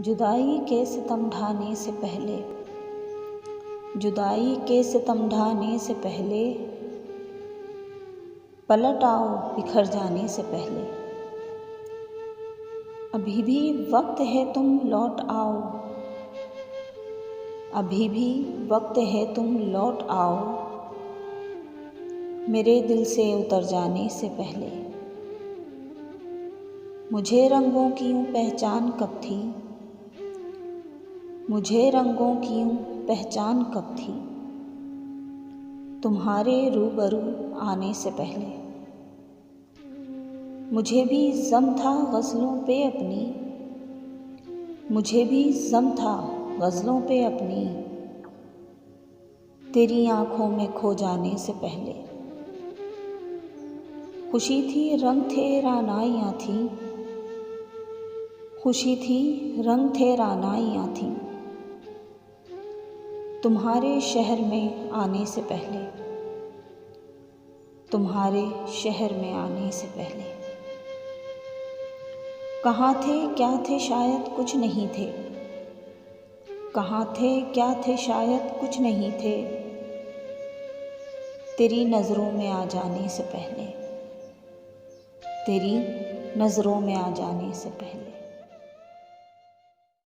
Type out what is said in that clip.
जुदाई के सितम ढाने से पहले, जुदाई के सितम ढाने से पहले, पलट आओ बिखर जाने से पहले। अभी भी वक्त है तुम लौट आओ, अभी भी वक्त है तुम लौट आओ, मेरे दिल से उतर जाने से पहले। मुझे रंगों की यूं पहचान कब थी, मुझे रंगों की यूं पहचान कब थी, तुम्हारे रूबरू आने से पहले। मुझे भी ज़म था ग़ज़लों पे अपनी, मुझे भी ज़म था ग़ज़लों पे अपनी, तेरी आँखों में खो जाने से पहले। खुशी थी रंग थे रानाइयाँ थीं, खुशी थी रंग थे रानाइयाँ थीं, तुम्हारे शहर में आने से पहले, तुम्हारे शहर में आने से पहले। कहाँ थे क्या थे शायद कुछ नहीं थे, कहाँ थे क्या थे शायद कुछ नहीं थे, तेरी नज़रों में आ जाने से पहले, तेरी नज़रों में आ जाने से पहले।